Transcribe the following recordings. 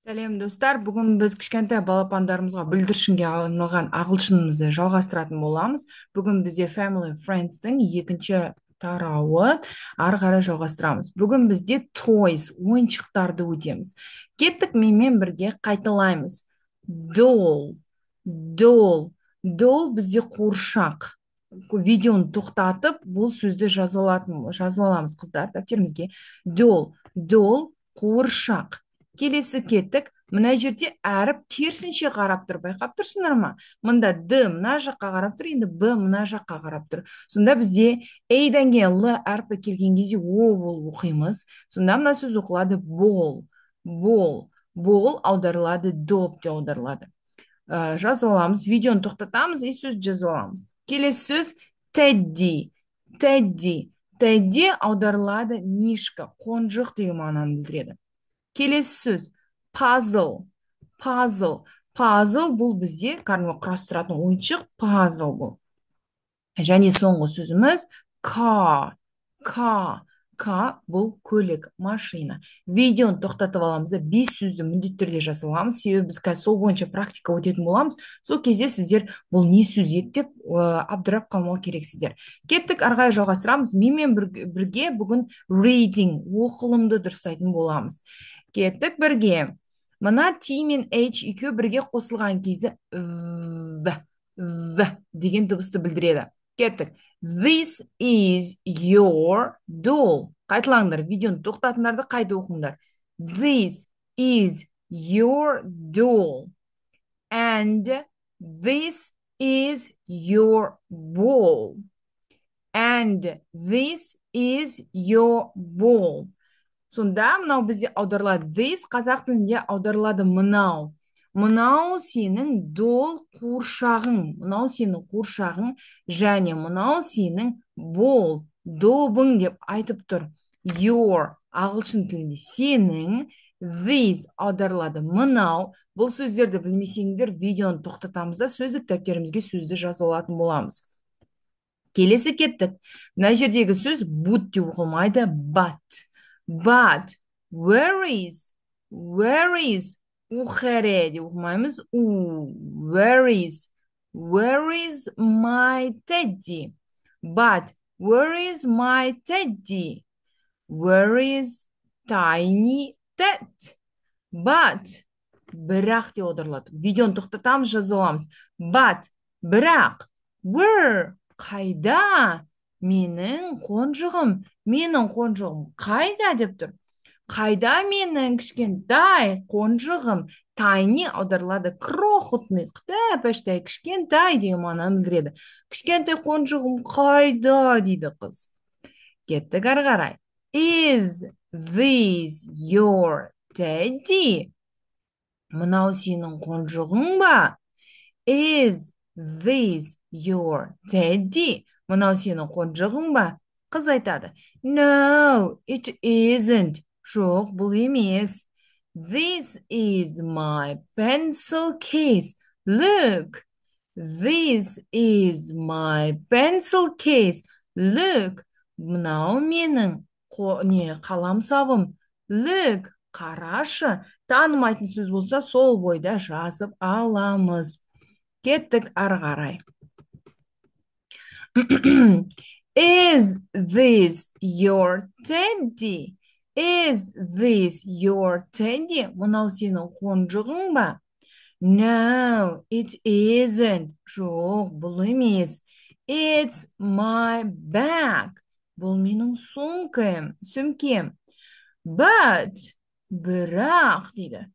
Сәлем достар, бүгін біз кішкентай балапандарымызға бүлдіршінге арналған ағылшынымызды жалғастыратын боламыз. Бүгін бізде Family Friends'тің екінші тарауы ары қарай жалғастырамыз. Бүгін бізде toys, ойыншықтарды өтеміз. Кеттік менімен бірге қайталаймыз. Doll, doll, doll бізде қуыршақ. Видеоны тоқтатып, бұл сөзді жазып аламыз қыздар дәптерімізге. Doll, қуыршақ. Келесі кеттік. Мына жерде әріп керісінше қарап тұр. Байқап тұрсыңдар ма? Мында д мына жаққа қарап тұр, енді б мына жаққа қарап тұр. Сонда бізде дан кейін л әрпі келген кезде о болып оқимыз. Сонда мына сөз оқылады бол. Бол аударылады, доп те аударылады. Жазып аламыз, видеоны тоқтатамыз и сөз жазып аламыз. Келесі сөз Тедди. Тедди аударылады мишка, қонжық деген мағынаны білдіреді. Келесі сөз пазл бұл бізде кәдімгі құрастыратын ойыншық, пазл бұл. Және соңғы сөзіміз ка бұл көлік, машина. Видеоны тоқтатып аламыз да 5 сөзді міндетті түрде жазып аламыз, себебі біз қазір сол бойынша практика өтетін боламыз. Сол кезде сіздер бұл не сөз еді деп абдырап қалмау керексіздер. Кеттік, ары қарай жалғастырамыз. Менімен бірге бүгін reading, оқылымды дұрыстайтын боламыз. Кеттік бірге. Мына T мен H екеуі бірге қосылған кезде в деген дыбысты білдіреді. Кеттік. This is your doll. Қайталаңдар, видеоны тоқтатыңдар да қайта оқыңдар. This is your doll. And this is your ball. And this is your ball. Сонда мынау бізде аударылады. This қазақ тілінде аударылады мынау. Мынау сенің дол қуыршағың. Мынау сенің қуыршағың. Және мынау сенің бол, добың деп айтып тұр. Your ағылшын тілінде сенің. This аударылады мынау. Бұл сөздерді білмесеңіздер, видеоны тоқтатамыз да сөздік дәптерімізге сөзді жазып алатын боламыз. Келесі кеттік. Мына жердегі сөз but деп оқылмайды, but where is ухаре деп оқымаймыз, where is my teddy, but where is my teddy, where is tiny ted, but бірақ деп аударылады. Видеоны тоқтатамыз, жазып аламыз. But бірақ where қайда менің қонжығым қайда деп тұр. Қайда менің кішкентай қонжығым. Тайни аударылады крохотный, кішкентай деген мағынаны білдіреді. Кішкентай қонжығым қайда дейді қыз. Кеттік ары қарай. Is this your teddy? Мынау сенің қонжығың ба? Is this your teddy? Мынау сенің қонжығың ба? Қыз айтады. No, it isn't. Жоқ, бұл емес. This is my pencil case. Look. This is my pencil case. Look. Мынау менің қаламсабым. Look. Қарашы. Танымайтын сөз болса, сол бойда жазып аламыз. Кеттік ары қарай. Is this your teddy? Is this your teddy? Мынау сенің қонжығың ба? No, it isn't. Жоқ, бұл емес. It's my bag. Бұл менің сөмкем. But, бірақ дейді.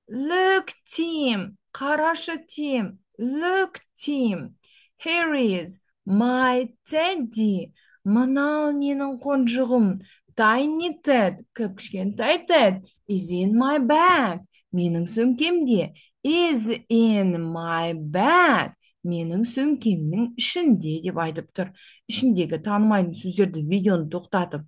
Look, Tim. Қарашы, Tim. Look, Tim. Here is my teddy. Мынау менің қонжығым. Tiny Ted, кішкентай Ted, is in my bag. Менің сөмкемде. Is in my bag. Менің сөмкемнің ішінде деп айтып тұр. Ішіндегі танымайтын сөздерді видеоны тоқтатып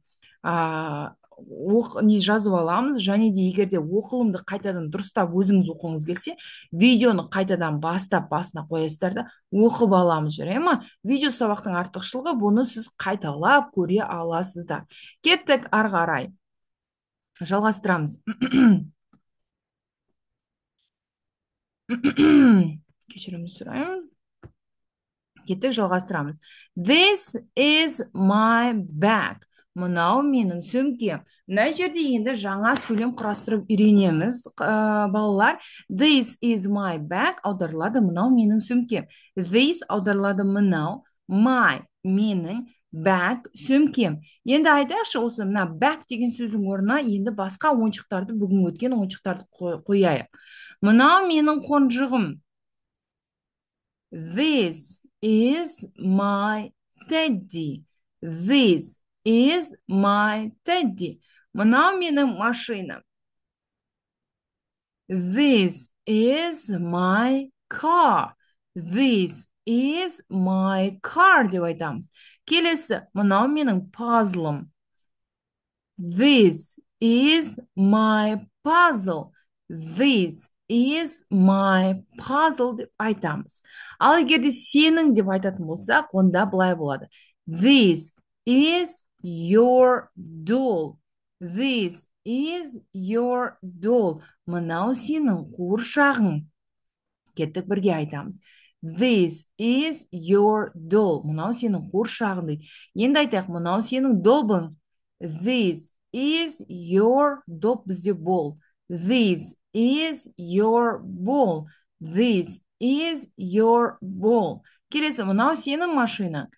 жазып аламыз. Және де егерде оқылымды қайтадан дұрыстап өзіңіз оқуыңыз келсе, видеоны қайтадан бастап басына қоясыздар да оқып аламыз, жүре ма? Видео сабақтың артықшылығы, бұны сіз қайталап көре аласыздар. Кеттік ары қарай. Жалғастырамыз. Кешірім сұраймын. Кеттік, жалғастырамыз. This is my bag. Мынау менің сөмкем. Мына жерде енді жаңа сөйлем құрастырып үйренеміз, балалар. This is my bag аударылады мынау менің сөмкем. This аударылады мынау. My менің, bag сөмкем. Енді айтайықшы, осы мына bag деген сөздің орнына енді басқа ойыншықтарды, бүгін өткен ойыншықтарды қояйық. Мынау менің қонжығым. This is my teddy. This is my teddy. Мынау менің машинам. This is my car. This is my car деп айтамыз. Келесі, мынау менің пазлым. This is my puzzle. This is my puzzle деп айтамыз. Ал егерде сенің деп айтатын болсақ, онда былай болады. This is your doll. This is your doll. Мынау сенің қуыршағың. Кеттік, бірге айтамыз. This is your doll. Мынау сенің қуыршағың дейді. Енді айтайық, мынау сенің добың. This is your доп бізде бол. This is your ball. This is your ball. Келесі, мынау сенің машинаң.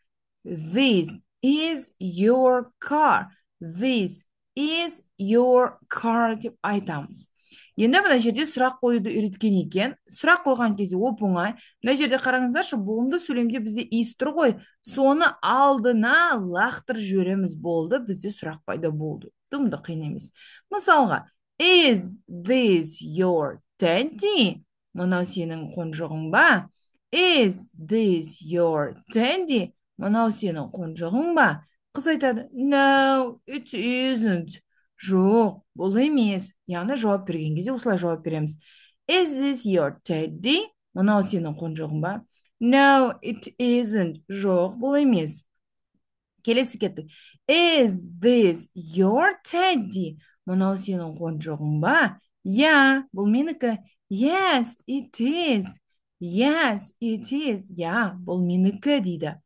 This is your car. This is your car деп айтамыз. Енді мына жерде сұрақ қоюды үйреткен екен. Сұрақ қойған кезде оп-оңай. Мына жерде қараңыздаршы, болымды сөйлемде бізде is тұр ғой. Соны алдына лақтырып жібереміз, болды. Бізде сұрақ пайда болды. Дымды қиын емес. Мысалға, is this your teddy? Мынау сенің қонжығың ба? Is this your teddy? Мынау сенің қонжығың ба? Қыз айтады, no, it isn't. Жоқ, бұл емес. Яғни жауап берген кезде осылай жауап береміз. Is this your teddy? Мынау сенің қонжығың ба? No, it isn't. Жоқ, бұл емес. Келесі кеттік. Is this your teddy? Мынау сенің қонжығың ба? Yeah, бұл менікі. Yes, it is. Yes, it is. Yeah, бұл менікі дейді.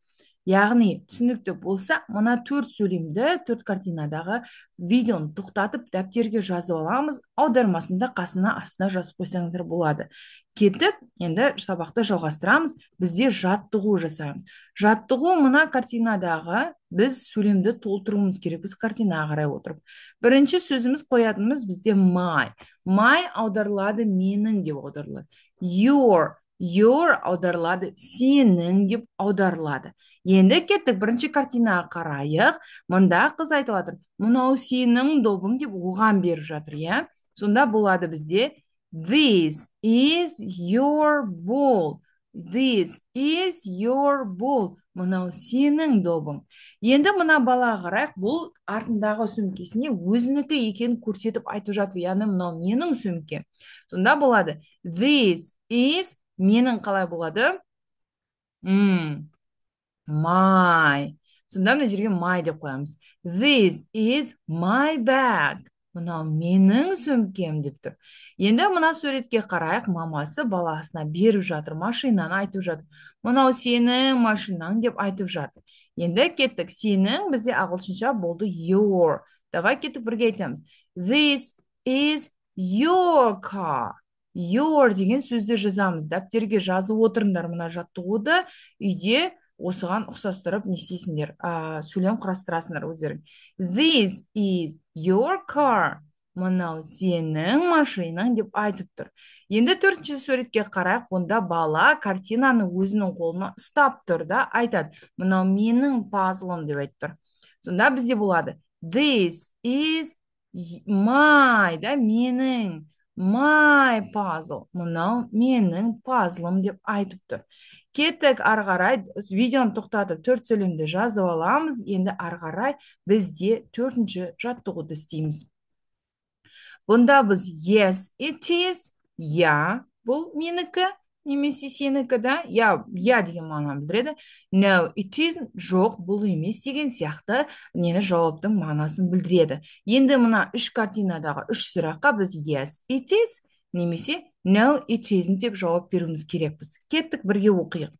Яғни, түсінікті болса, мына төрт сөйлемді, төрт картинадағы видеоны тоқтатып, дәптерге жазып аламыз, аудармасында қасына астына жазып қойсаңыздар болады. Кеттік, енді сабақты жалғастырамыз, бізде жаттығу жасаймыз. Жаттығу мына картинадағы біз сөйлемді толтыруымыз керек, біз картинаға қарай отырып. Бірінші сөзіміз қоятынымыз бізде my. My аударылады менің деп аударылады. Your аударылады сенің деп аударылады. Енді кеттік, бірінші картинаға қарайық. Мында қыз айтып жатыр, мынау сенің добың деп оған беріп жатыр, иә? Сонда болады бізде this is your ball. This is your ball. Мынау сенің добың. Енді мына балаға қарайық, бұл артындағы сөмкесіне өзінікі екенін көрсетіп айтып жатыр, яғни мынау менің сөмкем. Сонда болады this is менің қалай болады? My. Сонда мына жерге my деп қоямыз. This is my bag. Мынау менің сөмкем деп тұр. Енді мына суретке қарайық, мамасы баласына беріп жатыр, машинаны айтып жатыр. Мынау сенің машинаң деп айтып жатыр. Енді кеттік, сенің бізде ағылшынша болды your. Давай кеттік, бірге айтамыз. This is your car. Your деген сөзді жазамыз. Дәптерге жазып отырыңдар мына жаттығуды, үйде осыған ұқсастырып не істейсіңдер, сөйлем құрастырасыңдар өздерің. This is your car. Мынау сенің машинаң деп айтып тұр. Енді төртінші суретке қарайық, онда бала картинаны өзінің қолына ұстап тұр да айтады. Мынау менің пазлым деп айтып тұр. Сонда бізде болады this is my, да, менің. My puzzle. Мынау менің пазлым деп айтып тұр. Кеттік, ары қарай видеоны тоқтатып төрт сөйлемді жазып аламыз. Енді ары қарай бізде төртінші жаттығуды істейміз. Бұнда біз yes, it is, я, бұл менікі, немесе сенікі, да? Я деген мағынаны білдіреді. No, it isn't, жоқ, бұл емес деген сияқты нені жауаптың мағынасын білдіреді. Енді мына үш картинадағы үш сұраққа біз yes, it is, немесе No, it isn't деп жауап беруіміз керекпіз. Кеттік, бірге оқиық.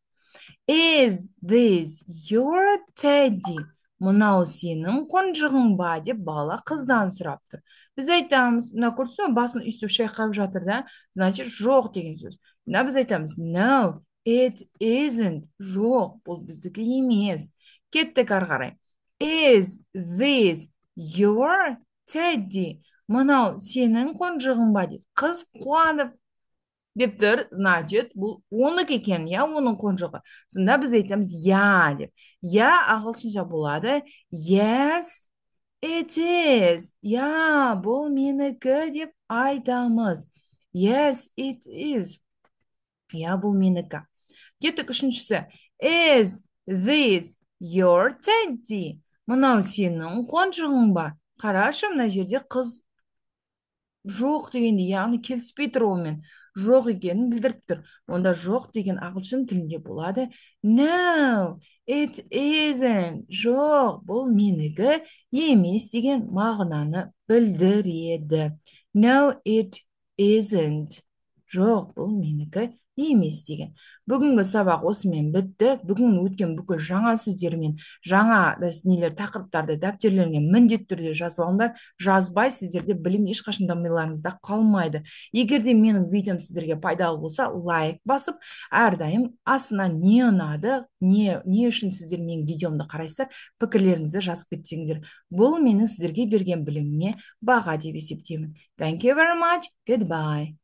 Is this your teddy? Мынау сенің қонжығың ба деп бала қыздан сұрапты. Біз айтамыз, мына көрсің бе, басын өйстіп шайқап жатыр да, значит жоқ деген сөз. Мына біз айтамыз, no, it isn't. Жоқ, бұл біздікі емес. Кеттік ары қарай. Is this your teddy? Мынау сенің қонжығың ба дейді. Қыз қуанып деп тұр, значит, бұл оныкі екен, иә, оның қонжығы. Сонда біз айтамыз я деп. Я ағылшынша болады. Yes, it is. Я, бұл менікі деп айтамыз. Yes, it is. Я, бұл менікі. Кеттік үшіншісі. Is this your teddy? Мынау сенің қонжығың ба? Қарашы, мына жерде қыз жоқ дегенде, яғни келіспей тұр онымен, жоқ екенін білдіріп тұр. Онда жоқ деген ағылшын тілінде болады. No, it isn't. Жоқ, бұл менікі емес деген мағынаны білдіреді. No, it isn't. Жоқ, бұл менікі емес деген. Бүгінгі сабақ осымен бітті. Бүгін өткен бүкіл жаңа сөздермен, жаңа нелер, тақырыптарды дәптерлеріңе міндетті түрде жазып алыңдар. Жазбай сіздерде білім ешқашанда миыңызда қалмайды. Егер де менің видеом сіздерге пайдалы болса, лайк басып, әрдайым астына не ұнады, не үшін сіздер менің видеомды қарайсыздар, пікірлеріңізді жазып кетсеңіздер. Бұл менің сіздерге берген біліміме баға деп есептеймін. Thank you very much. Goodbye.